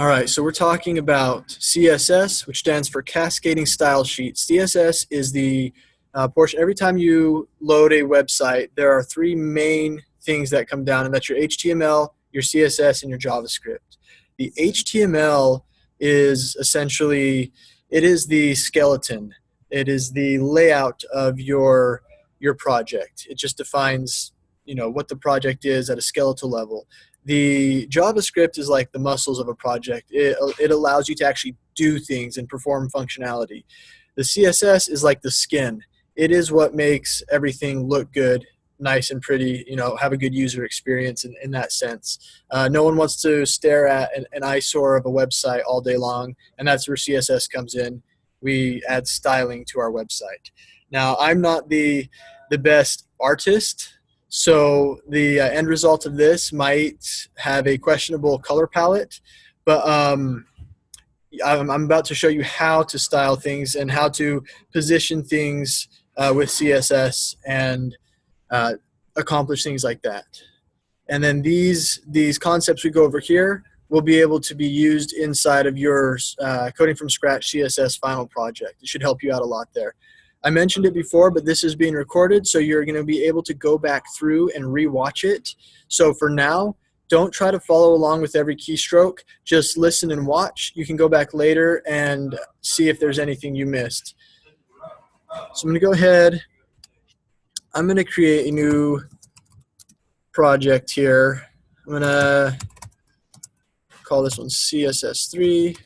All right, so we're talking about CSS, which stands for Cascading Style Sheet. CSS is the portion. Every time you load a website, there are three main things that come down, and that's your HTML, your CSS, and your JavaScript. The HTML is essentially, it is the skeleton. It is the layout of your project. It just defines, what the project is at a skeletal level. The JavaScript is like the muscles of a project. It allows you to actually do things and perform functionality. The CSS is like the skin. It is what makes everything look good, nice and pretty, have a good user experience in that sense. No one wants to stare at an eyesore of a website all day long, and that's where CSS comes in. We add styling to our website. Now, I'm not the best artist, so the end result of this might have a questionable color palette, but I'm about to show you how to style things and how to position things with CSS and accomplish things like that. And then these concepts we go over here will be able to be used inside of your coding from scratch CSS final project. It should help you out a lot there. I mentioned it before, but this is being recorded, so you're going to be able to go back through and re-watch it. So for now, don't try to follow along with every keystroke. Just listen and watch. You can go back later and see if there's anything you missed. So I'm going to go ahead. I'm going to create a new project here. I'm going to call this one CSS3,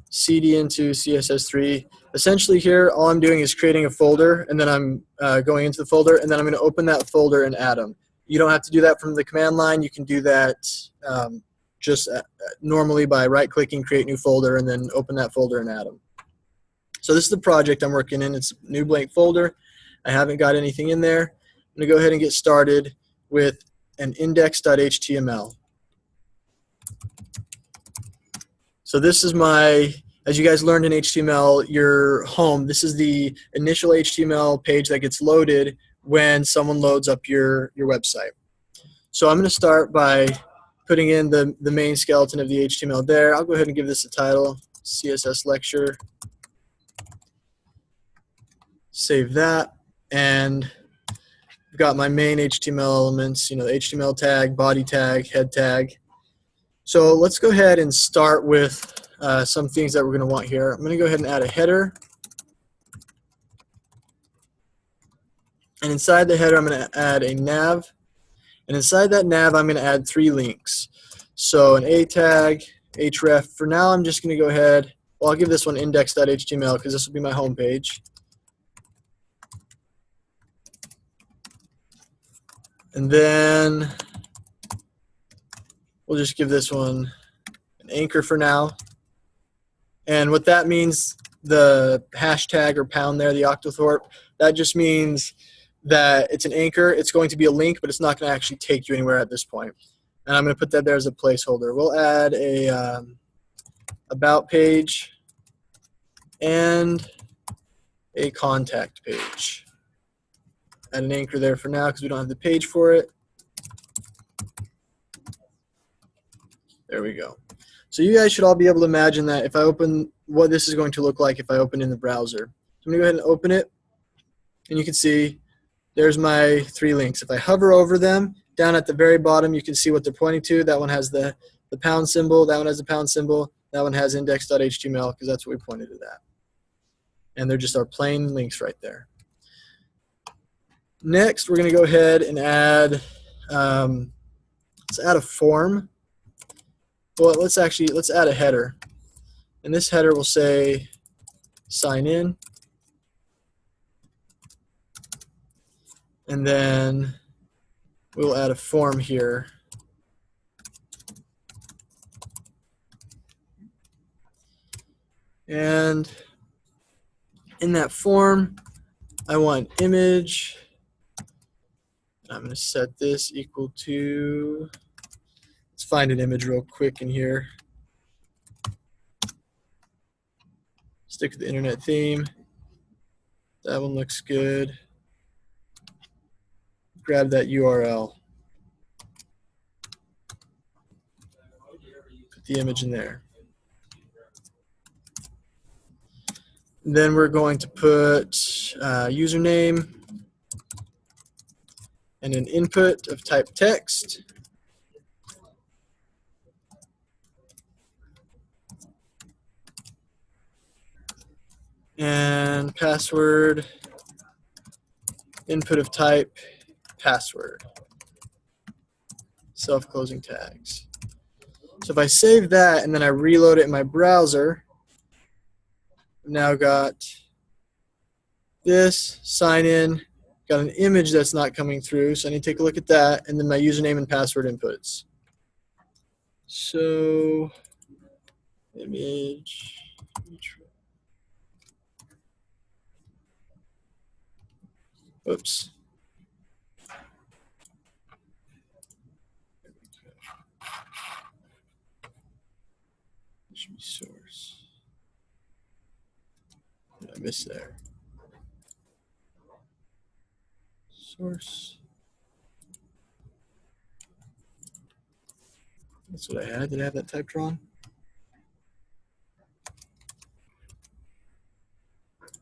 cd into CSS3. Essentially here, all I'm doing is creating a folder, and then I'm going into the folder, and then I'm going to open that folder and add them. You don't have to do that from the command line. You can do that just normally by right-clicking, create new folder, and then open that folder and add them. So this is the project I'm working in. It's a new blank folder. I haven't got anything in there. I'm going to go ahead and get started with an index.html. So this is my, as you guys learned in HTML, your home. This is the initial HTML page that gets loaded when someone loads up your website. So I'm going to start by putting in the main skeleton of the HTML there. I'll go ahead and give this a title, CSS Lecture. Save that, and I've got my main HTML elements, the HTML tag, body tag, head tag. So let's go ahead and start with some things that we're going to want here. I'm going to go ahead and add a header. And inside the header, I'm going to add a nav. And inside that nav, I'm going to add 3 links. So an A tag, href. For now, I'm just going to go ahead. Well, I'll give this one index.html because this will be my home page. And then we'll just give this one an anchor for now. And what that means, the hashtag or pound there, the octothorpe, that just means that it's an anchor. It's going to be a link, but it's not going to actually take you anywhere at this point. And I'm going to put that there as a placeholder. We'll add a about page and a contact page. Add an anchor there for now because we don't have the page for it. There we go. So you guys should all be able to imagine that if I open what this is going to look like if I open in the browser. So I'm going to go ahead and open it, and you can see there's my 3 links. If I hover over them, down at the very bottom, you can see what they're pointing to. That one has the pound symbol. That one has the pound symbol. That one has index.html because that's what we pointed to that. And they're just our plain links right there. Next, we're going to go ahead and add, let's add a form. Well, let's add a header. And this header will say sign in. And then we'll add a form here. And in that form, I want image. I'm going to set this equal to, let's find an image real quick in here. Stick with the internet theme. That one looks good. Grab that URL. Put the image in there. Then we're going to put username and an input of type text. And password, input of type password. Self-closing tags. So if I save that and then I reload it in my browser, I've now got this, sign in, got an image that's not coming through, so I need to take a look at that, and then my username and password inputs. So, image, oops. Should be source. What did I miss there? Source. That's what I had. Did I have that typed wrong?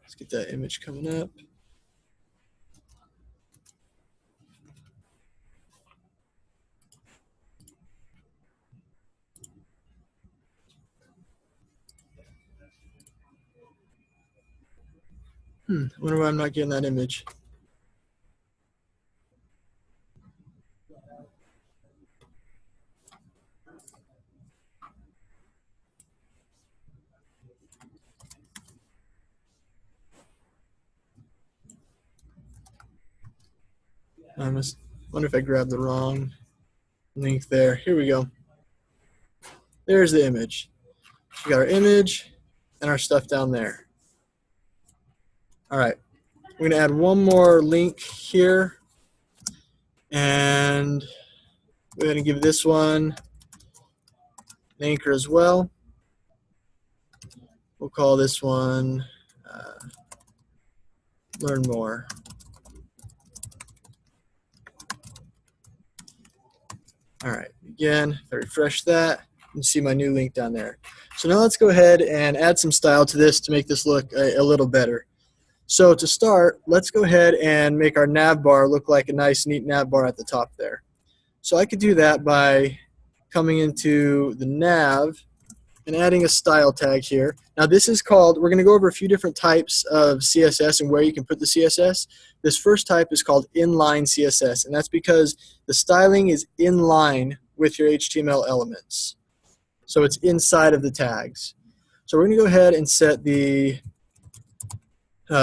Let's get that image coming up. I wonder why I'm not getting that image. I must wonder if I grabbed the wrong link there. Here we go. There's the image. We got our image and our stuff down there. All right. We're going to add one more link here. And we're going to give this one an anchor as well. We'll call this one Learn More. All right. Again, if I refresh that, you can see my new link down there. So now let's go ahead and add some style to this to make this look a little better. So to start, let's go ahead and make our nav bar look like a nice, neat nav bar at the top there. So I could do that by coming into the nav and adding a style tag here. Now this is called, we're going to go over a few different types of CSS and where you can put the CSS. This first type is called inline CSS, and that's because the styling is in line with your HTML elements. So it's inside of the tags. So we're going to go ahead and set the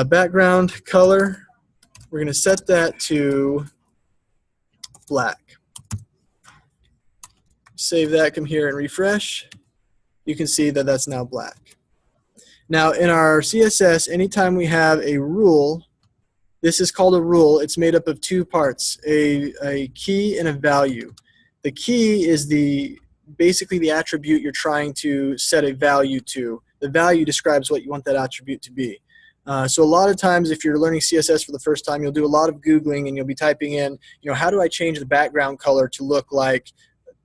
background color. We're going to set that to black. Save that, come here and refresh. You can see that that's now black. Now in our CSS, anytime we have a rule, this is called a rule. It's made up of two parts, a key and a value. The key is basically the attribute you're trying to set a value to. The value describes what you want that attribute to be. So a lot of times if you're learning CSS for the first time, you'll do a lot of Googling and you'll be typing in, how do I change the background color to look like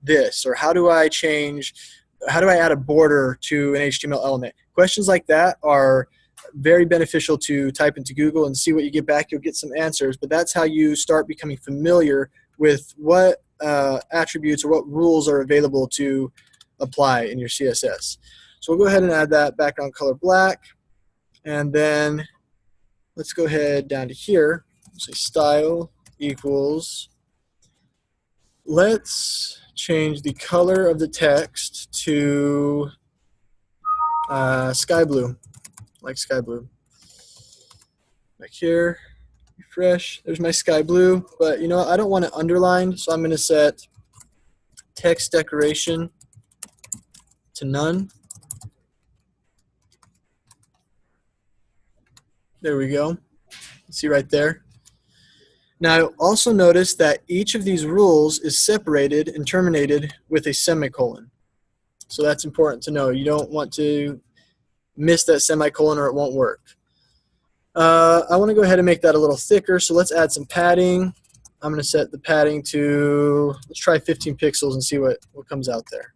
this? Or how do I add a border to an HTML element? Questions like that are very beneficial to type into Google and see what you get back. You'll get some answers, but that's how you start becoming familiar with what attributes or what rules are available to apply in your CSS. So we'll go ahead and add that background color black. And then let's go ahead down to here. Say style equals. Let's change the color of the text to sky blue, like sky blue. Back here, refresh. There's my sky blue, but I don't want it underlined, so I'm going to set text decoration to none. There we go. See right there. Now also notice that each of these rules is separated and terminated with a semicolon. So that's important to know. You don't want to miss that semicolon or it won't work. I want to go ahead and make that a little thicker, so let's add some padding. I'm going to set the padding to, let's try 15 pixels and see what comes out there.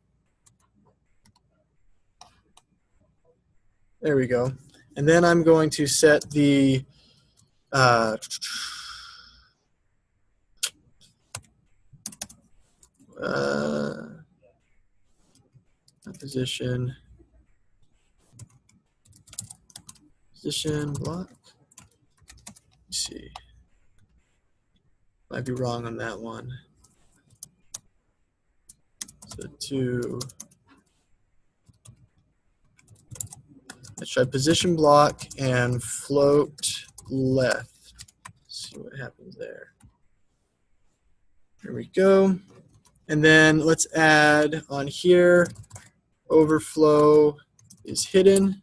There we go. And then I'm going to set the position block. Let's see. Might be wrong on that one. So let's try position block and float left. Let's see what happens there. Here we go. And then let's add on here, overflow is hidden.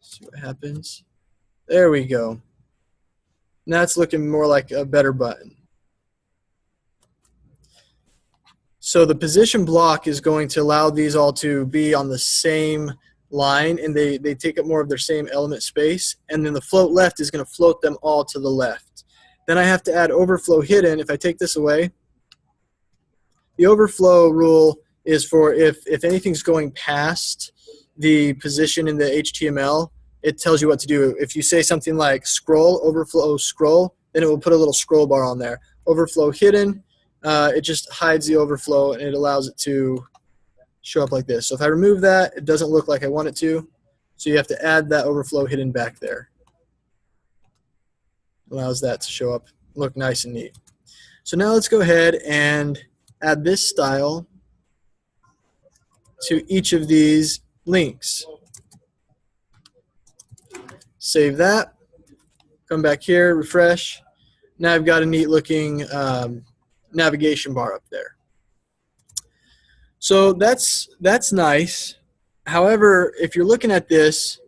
See what happens. There we go. Now it's looking more like a better button. So the position block is going to allow these all to be on the same line, and they take up more of their same element space. And then the float left is going to float them all to the left. Then I have to add overflow hidden. If I take this away, the overflow rule is for if anything's going past the position in the HTML, it tells you what to do. If you say something like scroll, overflow scroll, then it will put a little scroll bar on there. Overflow hidden, it just hides the overflow and it allows it to show up like this. So if I remove that, it doesn't look like I want it to. So you have to add that overflow hidden back there. Allows that to show up, look nice and neat. So now let's go ahead and add this style to each of these links. Save that, come back here, refresh. Now I've got a neat looking navigation bar up there. So that's nice. However, if you're looking at this,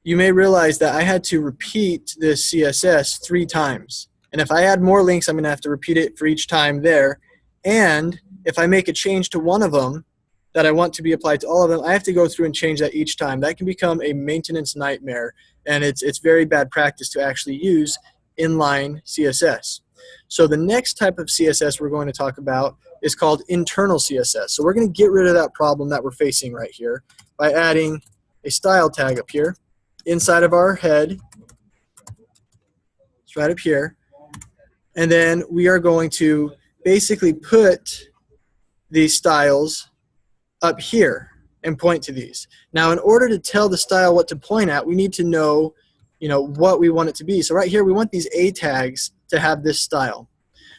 you may realize that I had to repeat this CSS 3 times. And if I add more links, I'm going to have to repeat it for each time there. And if I make a change to one of them that I want to be applied to all of them, I have to go through and change that each time. That can become a maintenance nightmare, and it's very bad practice to actually use inline CSS. So the next type of CSS we're going to talk about is called internal CSS. So we're going to get rid of that problem that we're facing right here by adding a style tag up here inside of our head. It's right up here. And then we are going to basically put these styles up here and point to these. Now, in order to tell the style what to point at, we need to know, what we want it to be. So right here, we want these A tags to have this style.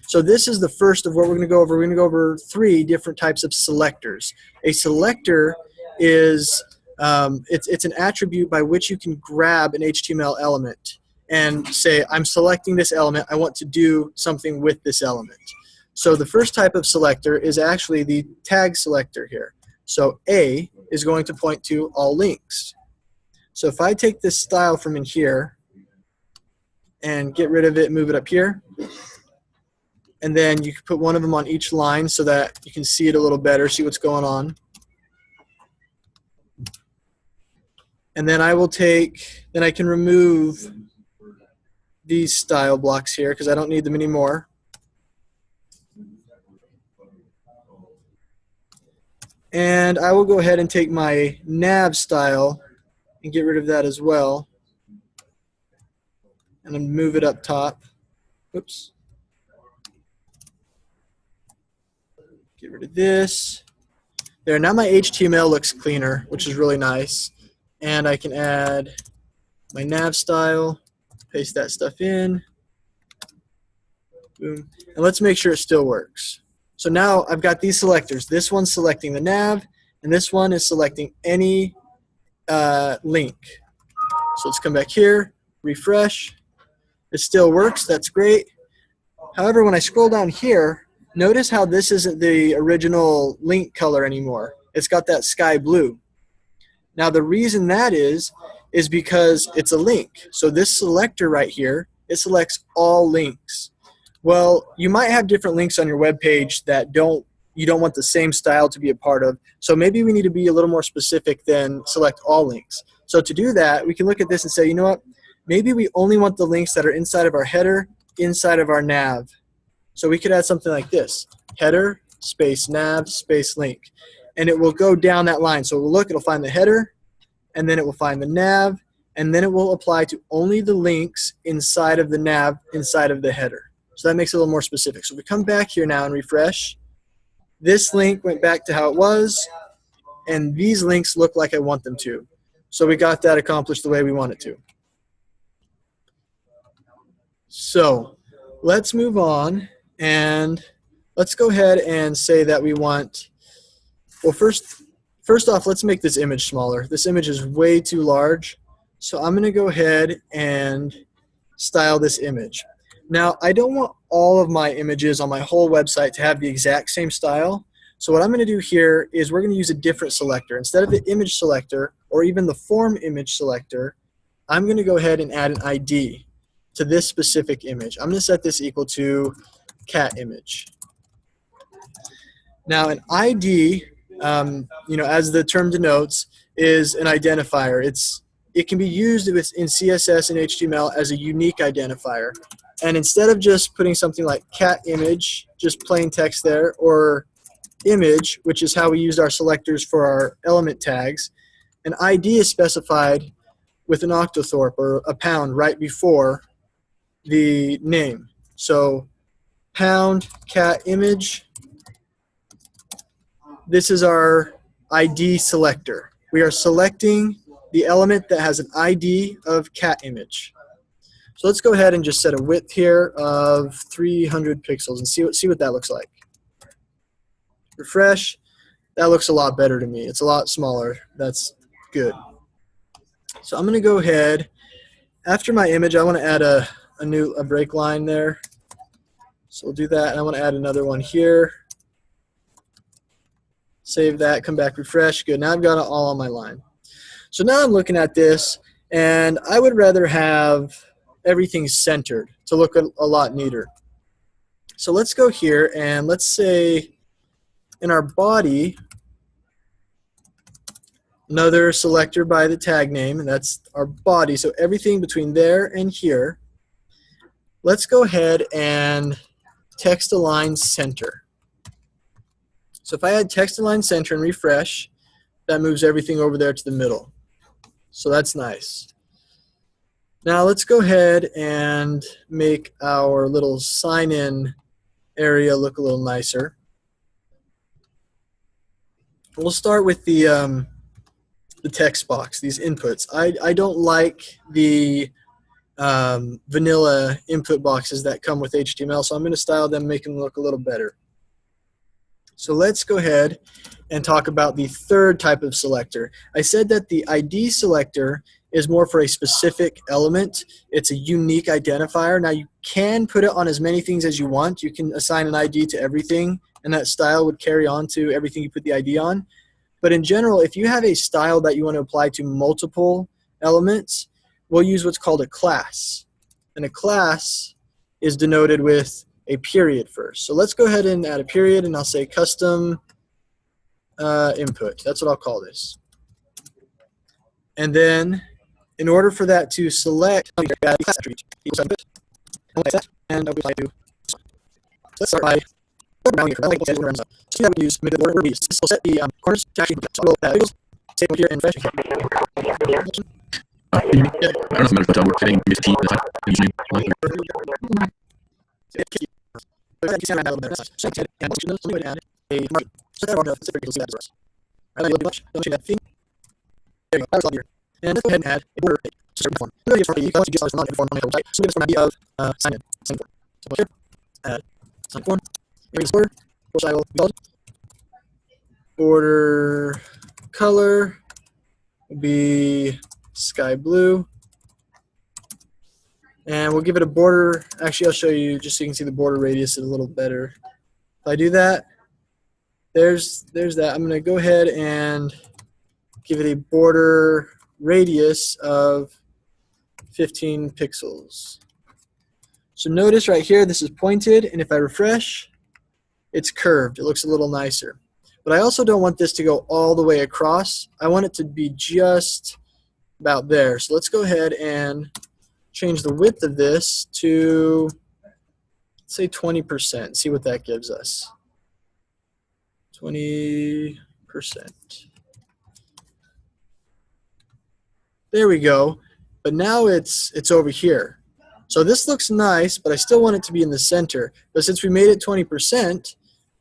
So this is the first of what we're going to go over. We're going to go over 3 different types of selectors. A selector is it's an attribute by which you can grab an HTML element and say, I'm selecting this element. I want to do something with this element. So the first type of selector is actually the tag selector here. So A is going to point to all links. So if I take this style from in here and get rid of it, move it up here, and then you can put one of them on each line so that you can see it a little better, see what's going on. And then I can remove these style blocks here because I don't need them anymore. And I will go ahead and take my nav style and get rid of that as well. And then move it up top. Oops. Get rid of this. There, now my HTML looks cleaner, which is really nice. And I can add my nav style, paste that stuff in. Boom. And let's make sure it still works. So now I've got these selectors. This one's selecting the nav, and this one is selecting any link. So let's come back here, refresh. It still works. That's great. However, when I scroll down here, notice how this isn't the original link color anymore. It's got that sky blue. Now the reason that is because it's a link. So this selector right here, it selects all links. Well, you might have different links on your web page that you don't want the same style to be a part of. So maybe we need to be a little more specific than select all links. So to do that, we can look at this and say, you know what? Maybe we only want the links that are inside of our header, inside of our nav. So we could add something like this: header space nav space link, and it will go down that line. So we'll look, it'll find the header, and then it will find the nav, and then it will apply to only the links inside of the nav, inside of the header. So that makes it a little more specific. So if we come back here now and refresh, this link went back to how it was, and these links look like I want them to. So we got that accomplished the way we want it to. So let's move on, and let's go ahead and say that we want, well, first off, let's make this image smaller. This image is way too large. So I'm going to go ahead and style this image. Now, I don't want all of my images on my whole website to have the exact same style. So what I'm going to do here is we're going to use a different selector. Instead of the image selector or even the form image selector, I'm going to go ahead and add an ID to this specific image. I'm going to set this equal to cat image. Now, an ID, as the term denotes, is an identifier. It can be used in CSS and HTML as a unique identifier. And instead of just putting something like cat image, just plain text there, or image, which is how we used our selectors for our element tags, an ID is specified with an octothorpe or a pound right before the name. So pound cat image, this is our ID selector. We are selecting the element that has an ID of cat image. So let's go ahead and just set a width here of 300 pixels and see what that looks like. Refresh. That looks a lot better to me. It's a lot smaller. That's good. So I'm going to go ahead. After my image, I want to add a break line there. So we'll do that. And I want to add another one here. Save that. Come back. Refresh. Good. Now I've got it all on my line. So now I'm looking at this, and I would rather have everything centered to look a lot neater. So let's go here, and let's say in our body, another selector by the tag name, and that's our body. So everything between there and here, let's go ahead and text align center. So if I add text align center and refresh, that moves everything over there to the middle. So that's nice. Now let's go ahead and make our little sign-in area look a little nicer. We'll start with the text box, these inputs. I don't like the vanilla input boxes that come with HTML, so I'm going to style them, make them look a little better. So let's go ahead and talk about the third type of selector. I said that the ID selector is more for a specific element. It's a unique identifier. Now you can put it on as many things as you want. You can assign an ID to everything, and that style would carry on to everything you put the ID on. But in general, if you have a style that you want to apply to multiple elements, we'll use what's called a class. And a class is denoted with a period first. So let's go ahead and add a period, and I'll say custom input. That's what I'll call this. And then in order for that to select, and let's start by rounding it. So that would use maybe the order we will set the corners to actually save here and refresh. I don't know if I'm going to put setting this key in the time username. And let's go ahead and add a border to a certain form. You can get started form on my website. So we have this form of sign in. So here, add sign form. Area border. Style border color will be sky blue. And we'll give it a border. Actually, I'll show you just so you can see the border radius a little better. If I do that, there's that. I'm going to go ahead and give it a border radius of 15 pixels. So notice right here, this is pointed, and if I refresh, it's curved. It looks a little nicer. But I also don't want this to go all the way across. I want it to be just about there. So let's go ahead and change the width of this to, let's say 20%. See what that gives us. 20%. There we go. But now it's over here. So this looks nice, but I still want it to be in the center. But since we made it 20%,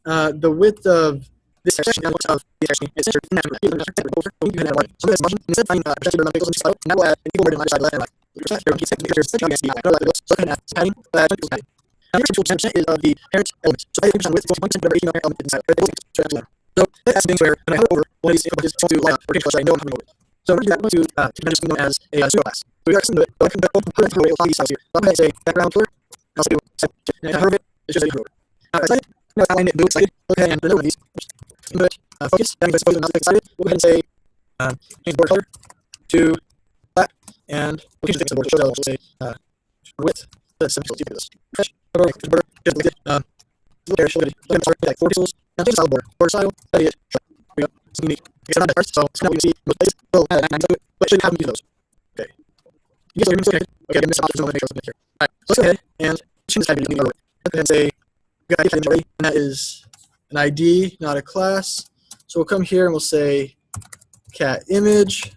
the width of this section of the section is centered. Instead of finding projected pixels and style, now we'll add an equal word in either side left and right. So add padding, now here's 10% is of the parent element. So I think on width, 20% whatever 18 element inside. So that's things where when I hover over one of these images, it's to light up or change color, so I know I'm hovering over it. So I'm going to do that. I'm going to just known as a pseudo class. So we got something to it, but I can put it through these styles here. So I'm going to say background color. I'll say set. And if I hover it, it's just a hover. Now if I now outline it blue excited, go ahead and put one of these. Input focus. That means I suppose I'm not excited. We'll go ahead and say change border color to black, and we'll change the border. So we'll say width. That's some pixels. You can do this. Fresh border, just like it. Look there, show it. Look at the like 4 pixels. Now change the style border. Border style. That is. Here we go. It's unique. It's not that first, so now we can see most places. We'll add 9 to it, but shouldn't have them use those. Okay. You guys are still connected. Okay, I'm going to stop. Make sure it's here. Alright, so let's go ahead and change this type of thing. Let's go ahead and say we got ID already, and that is an ID, not a class. So we'll come here and we'll say cat image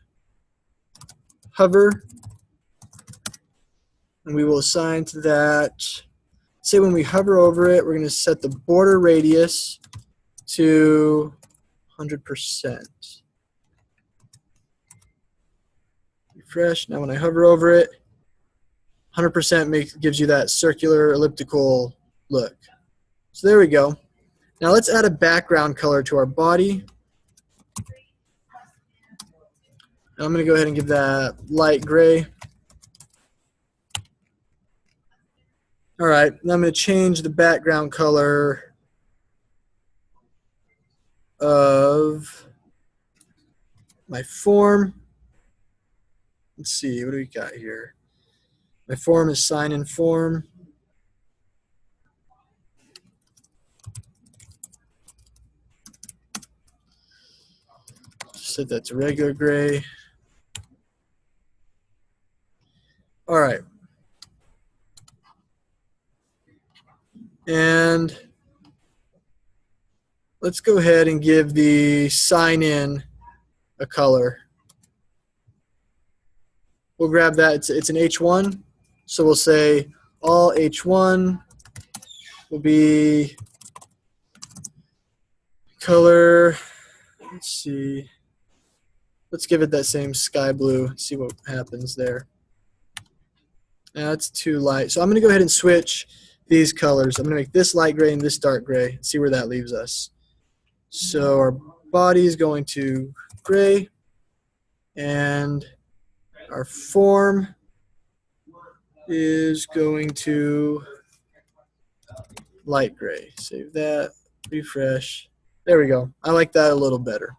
hover, and we will assign to that. Say when we hover over it, we're going to set the border radius to 100%. Refresh. Now when I hover over it, 100% gives you that circular elliptical look. So there we go. Now let's add a background color to our body. And I'm going to go ahead and give that light gray. All right, now I'm going to change the background color of my form. Let's see, what do we got here? My form is sign-in form. Set that to regular gray. All right. And let's go ahead and give the sign-in a color. We'll grab that. It's an H1. So we'll say all H1 will be color. Let's see. Let's give it that same sky blue. See what happens there. Now it's too light. So I'm going to go ahead and switch these colors. I'm going to make this light gray and this dark gray. See where that leaves us. So our body is going to gray, and our form is going to light gray. Save that, refresh. There we go. I like that a little better.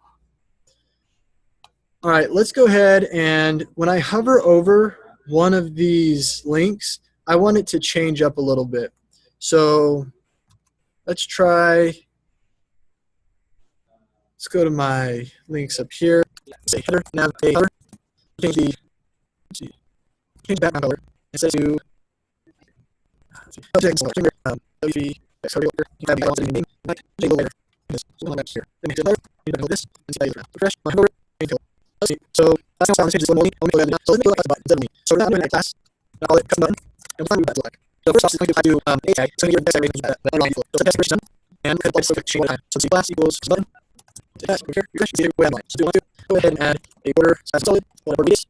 All right, let's go ahead, and when I hover over one of these links, I want it to change up a little bit. So let's try, let's go to my links up here. Say header, navigate, header. Change the, let's see, change background color. And say to subject color. W3, sorry, you have the name, like change the layer. Just one back here. Then make it color. You can hold this and see how you look around. Refresh. Hover over. Change color. Let's see. So that's how changes one only. So let me go like button instead of me. So we're not doing a class. I'll call it custom button. And we'll find what that look like. So first off, it's going to do a tag. So I'm going to give a text that flow. So text done. And cut place change one time. So see class equals button. Text here. Refresh. See where I'm like. So do you want to go ahead and add a border size solid, whatever it is.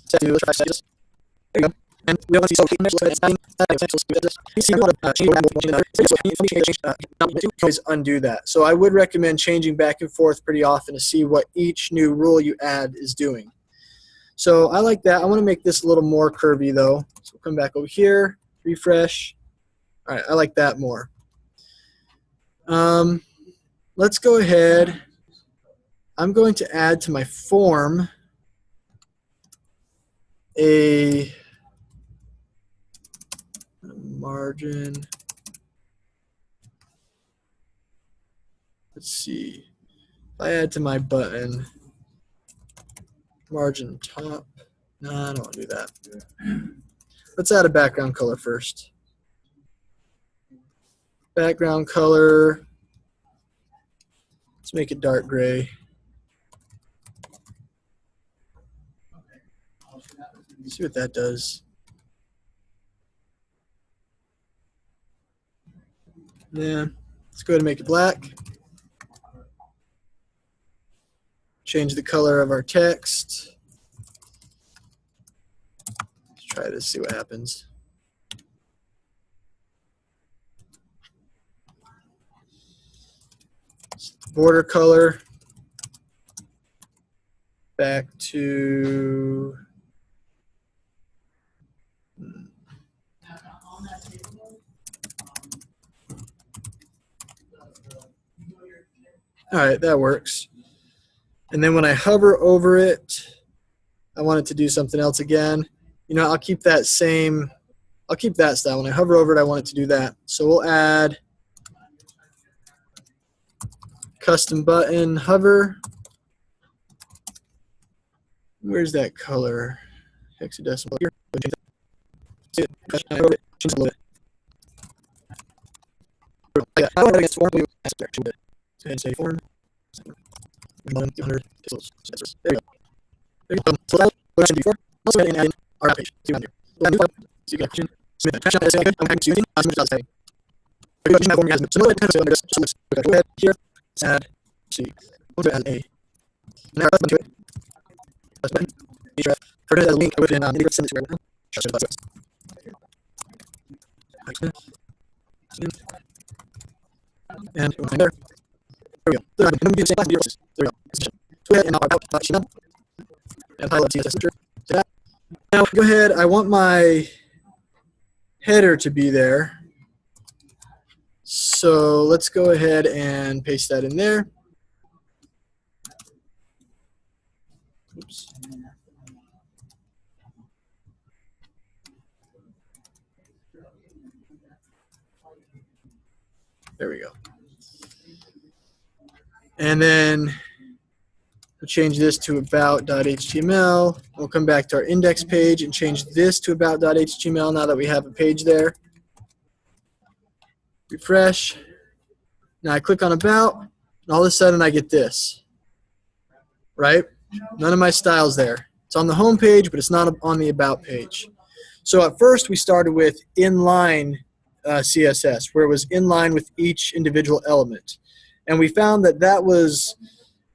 Set to let's try sizes. There you go. And we don't want to see solid measures. So it's adding potentials to this. You see, I want to change one to another. So if you change you can always undo that. So I would recommend changing back and forth pretty often to see what each new rule you add is doing. So I like that. I want to make this a little more curvy though. So we'll come back over here, refresh. All right, I like that more. Let's go ahead. I'm going to add to my form a margin. Let's see. If I add to my button margin top, no, I don't want to do that. Let's add a background color first. Background color, let's make it dark gray. See what that does. Yeah, let's go ahead and make it black. Change the color of our text. Let's try this, see what happens. Border color back to all right, that works. And then when I hover over it, I want it to do something else again. You know, I'll keep that same, I'll keep that style. When I hover over it, I want it to do that. So we'll add custom button, hover. Where's that color? Hexadecimal here. Change it a little bit. Yeah, I don't know against form. Go ahead and say form. 100 pixels. There you go. There you go. So that's what I should do before. Also go ahead and add in our app page. See what here. We'll add a new file. So you can action. Submit that. Cache out. I'm having to use it. I'm just saying. Go ahead and have so under this. So go ahead here. Let's add. See. We'll do it as a. Now let's to it. Let's button. For it as a link, I would then send it to right now. And there. There we go. There we go. There we go. Go ahead and I'll about and highlight CSS Lecture. So that. Now go ahead. I want my header to be there. So let's go ahead and paste that in there. Oops. There we go. And then we'll change this to about.html. We'll come back to our index page and change this to about.html now that we have a page there. Refresh. Now I click on about, and all of a sudden I get this. Right? None of my styles there. It's on the home page, but it's not on the about page. So at first we started with inline CSS, where it was in line with each individual element. And we found that that was,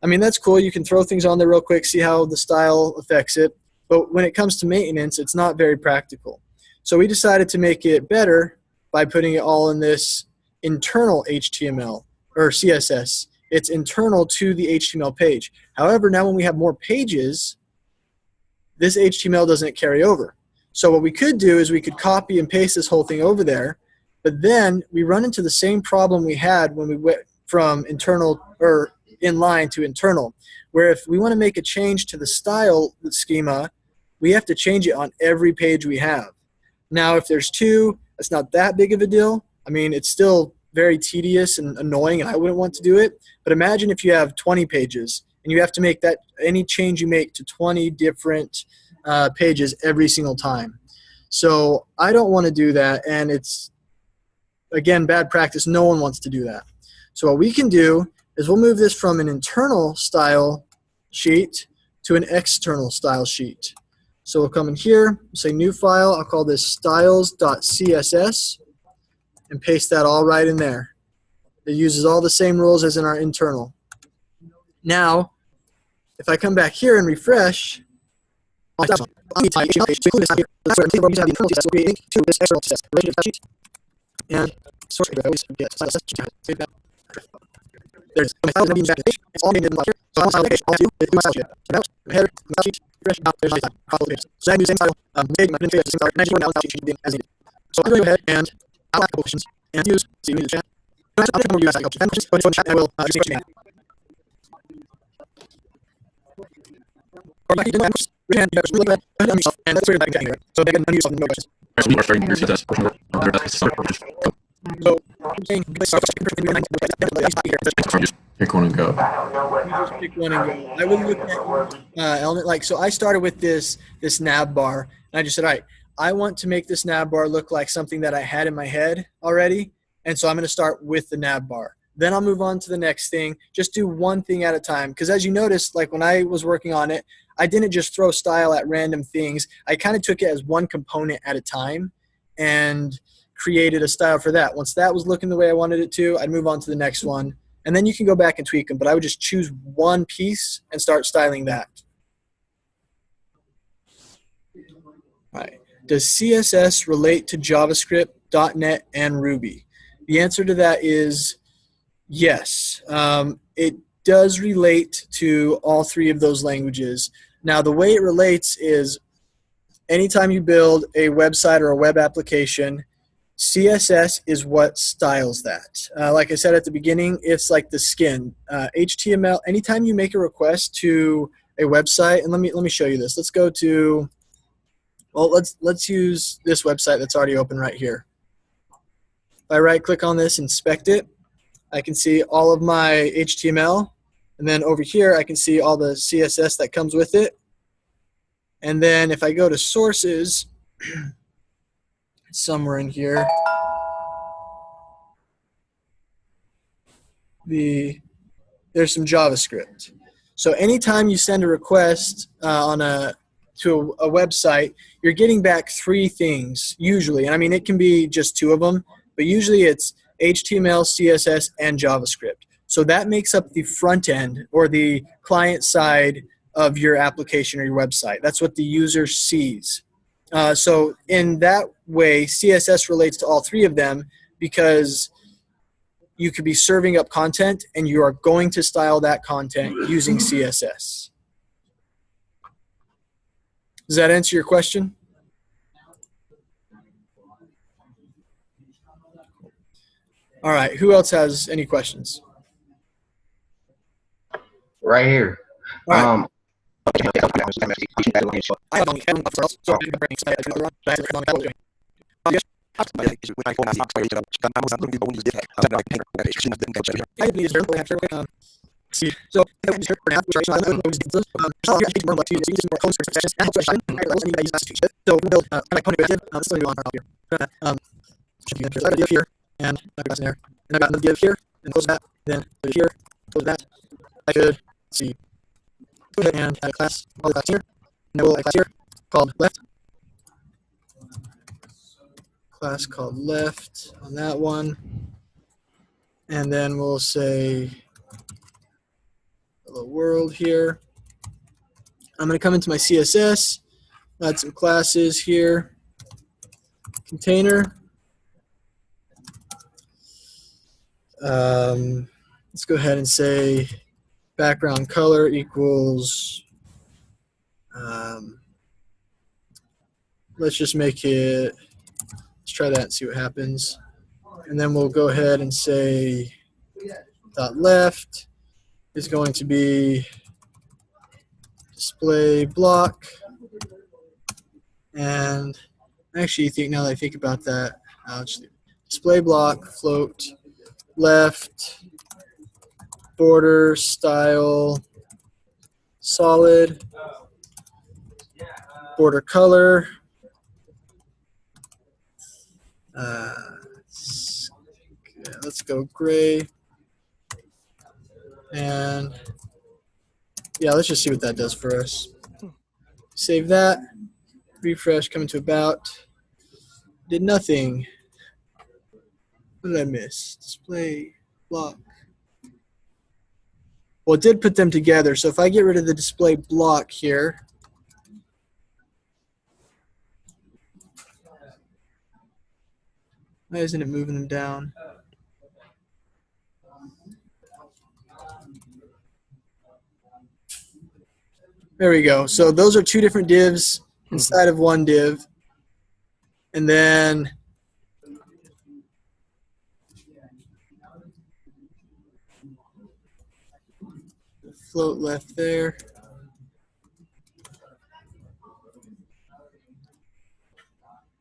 I mean, that's cool. You can throw things on there real quick, see how the style affects it. But when it comes to maintenance, it's not very practical. So we decided to make it better by putting it all in this internal HTML or CSS. It's internal to the HTML page. However, now when we have more pages, this HTML doesn't carry over. So what we could do is we could copy and paste this whole thing over there, but then we run into the same problem we had when we went from internal or inline to internal, where if we want to make a change to the style schema, we have to change it on every page we have. Now, if there's two, that's not that big of a deal. I mean, it's still very tedious and annoying, and I wouldn't want to do it. But imagine if you have 20 pages, and you have to make that any change you make to 20 different pages every single time. So I don't want to do that, and it's, again, bad practice. No one wants to do that. So what we can do is we'll move this from an internal style sheet to an external style sheet. So we'll come in here, say new file. I'll call this styles.css and paste that all right in there. It uses all the same rules as in our internal. Now, if I come back here and refresh, and source there's it's all named in here. So I'm style page, all two, it's my style sheet. So now, header, my sheet, refresh, now there's my style, couple pages. So I do the same style, made my same style, 94 now style sheet as needed. So I'm going to go ahead and I'll ask a couple questions and use, so you need to chat. I'll check more you guys, I have questions, go in chat, and I will just make sure or if you didn't have questions, raise your hand, you have really go ahead and unmute yourself, and that's where you're back into anyway. So they can unmute yourself and no questions. So we are starting your CSS portion of our So I'm saying, just pick one and go. You just pick one and go. I would look at element like, so I started with this nav bar, and I just said, all right, I want to make this nav bar look like something that I had in my head already, and so I'm going to start with the nav bar. Then I'll move on to the next thing. Just do one thing at a time. Because as you noticed, like when I was working on it, I didn't just throw style at random things. I kind of took it as one component at a time and created a style for that. Once that was looking the way I wanted it to, I'd move on to the next one. And then you can go back and tweak them. But I would just choose one piece and start styling that. All right. Does CSS relate to JavaScript, .NET, and Ruby? The answer to that is yes. It does relate to all three of those languages. Now, the way it relates is anytime you build a website or a web application, CSS is what styles that. Like I said at the beginning, it's like the skin. HTML, anytime you make a request to a website, and let me show you this. Let's go to, well, let's use this website that's already open right here. If I right-click on this, inspect it, I can see all of my HTML, and then over here I can see all the CSS that comes with it. And then if I go to sources, somewhere in here, there's some JavaScript. So anytime you send a request to a website, you're getting back three things usually. And I mean, it can be just two of them, but usually it's HTML, CSS, and JavaScript. So that makes up the front end or the client side of your application or your website. That's what the user sees. So in that way, CSS relates to all three of them because you could be serving up content and you are going to style that content using CSS. Does that answer your question? All right, who else has any questions? Right here. All right. See, so here, and I got in there, and I got another div here, and close that, then here, close that. I could see, go ahead and add a class, all the class here, and then we'll add a class here called left. Class called left on that one, and then we'll say hello world here. I'm going to come into my CSS, add some classes here, container. Let's go ahead and say background color equals, let's just make it, let's try that and see what happens. And then we'll go ahead and say dot left is going to be display block. And I actually think, now that I think about that, display block, float, left, border, style, solid, border color, let's go gray, and yeah, let's just see what that does for us. Save that, refresh, come into about, did nothing. What did I miss? Display block. Well, it did put them together. So if I get rid of the display block here, why isn't it moving them down? There we go. So those are two different divs inside of one div. And then float left there.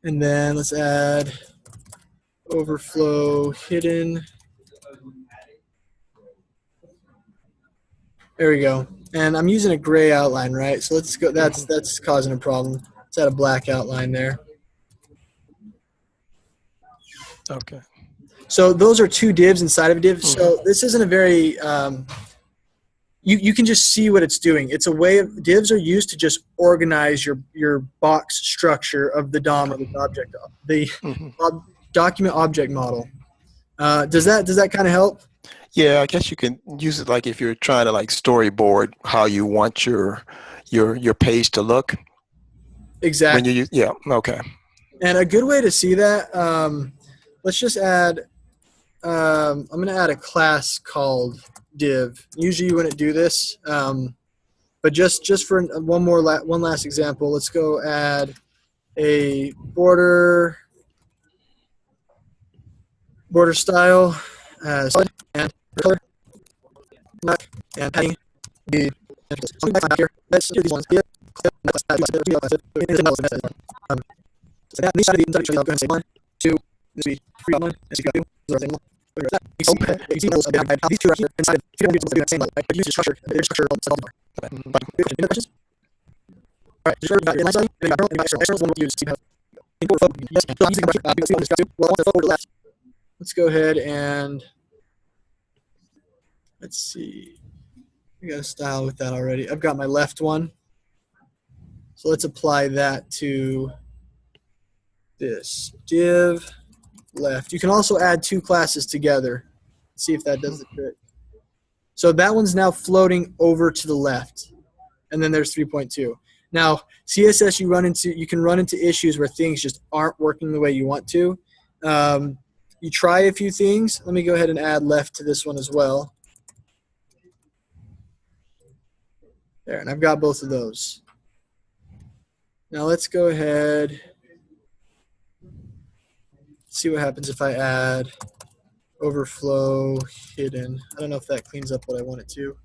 And then let's add overflow hidden. There we go. And I'm using a gray outline, right? So let's go, that's causing a problem. Let's add a black outline there. Okay. So those are two divs inside of a div. So this isn't a very you can just see what it's doing. It's a way of divs are used to just organize your box structure of the DOM or the object, the document object model. Does that kind of help? Yeah, I guess you can use it like if you're trying to like storyboard how you want your page to look. Exactly. When you use, yeah, okay. And a good way to see that, let's just add. I'm going to add a class called div. Usually you wouldn't do this, but just for one last example, let's go add a border style solid and color and padding. Here. Let's do these ones. These side of the I'll go ahead and say 1, 2, this will be 3 on 1, this will be 2, this is our thing. These two are here inside. If you don't do the same level, but use your structure, their structure on the bar. Any questions? All right, just got your line setting, and you got externals, one we'll use. Import photo. Yes, so I'm using well, I want the photo to left. Let's go ahead and let's see. We got a style with that already. I've got my left one. So let's apply that to this div left. You can also add two classes together. See if that does the trick. So that one's now floating over to the left. And then there's 3.2. Now, CSS, you can run into issues where things just aren't working the way you want to. You try a few things. Let me go ahead and add left to this one as well. There, and I've got both of those. Now let's go ahead. See what happens if I add overflow hidden. I don't know if that cleans up what I want it to.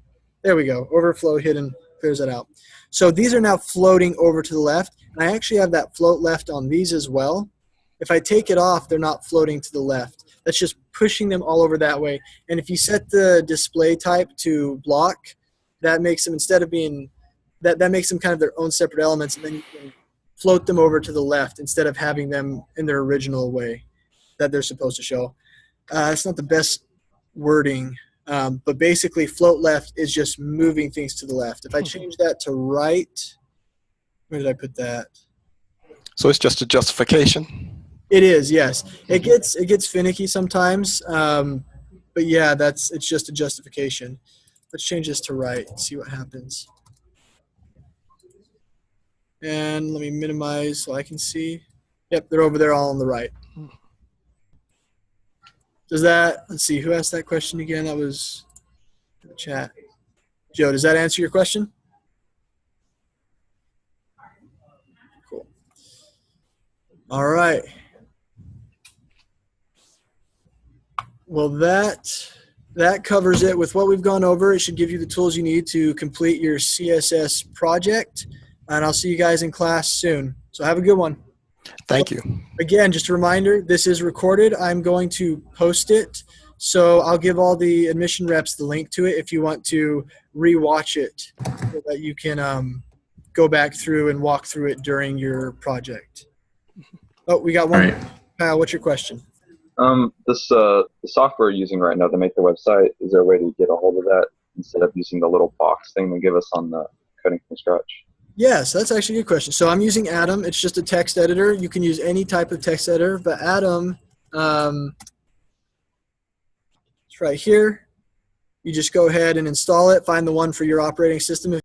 There we go. Overflow hidden clears that out. So these are now floating over to the left. And I actually have that float left on these as well. If I take it off, they're not floating to the left. That's just pushing them all over that way. And if you set the display type to block, that makes them, instead of being, that makes them kind of their own separate elements, and then you can float them over to the left instead of having them in their original way that they're supposed to show. It's not the best wording, but basically float left is just moving things to the left. If I change that to right, where did I put that? So it's just a justification? It is, yes. It gets finicky sometimes, but yeah, it's just a justification. Let's change this to right and see what happens. And let me minimize so I can see. Yep, they're over there all on the right. Does that, let's see, who asked that question again? That was in the chat. Joe, does that answer your question? Cool. All right. Well, that covers it. With what we've gone over, it should give you the tools you need to complete your CSS project. And I'll see you guys in class soon. So have a good one. Thank you. Again, just a reminder, this is recorded. I'm going to post it. So I'll give all the admission reps the link to it if you want to re-watch it so that you can go back through and walk through it during your project. Oh, we got one. All right. Kyle, what's your question? The software you're using right now to make the website, is there a way to get a hold of that instead of using the little box thing they give us on the coding from scratch? Yes, that's actually a good question. So I'm using Atom. It's just a text editor. You can use any type of text editor, but Atom, it's right here. You just go ahead and install it, find the one for your operating system.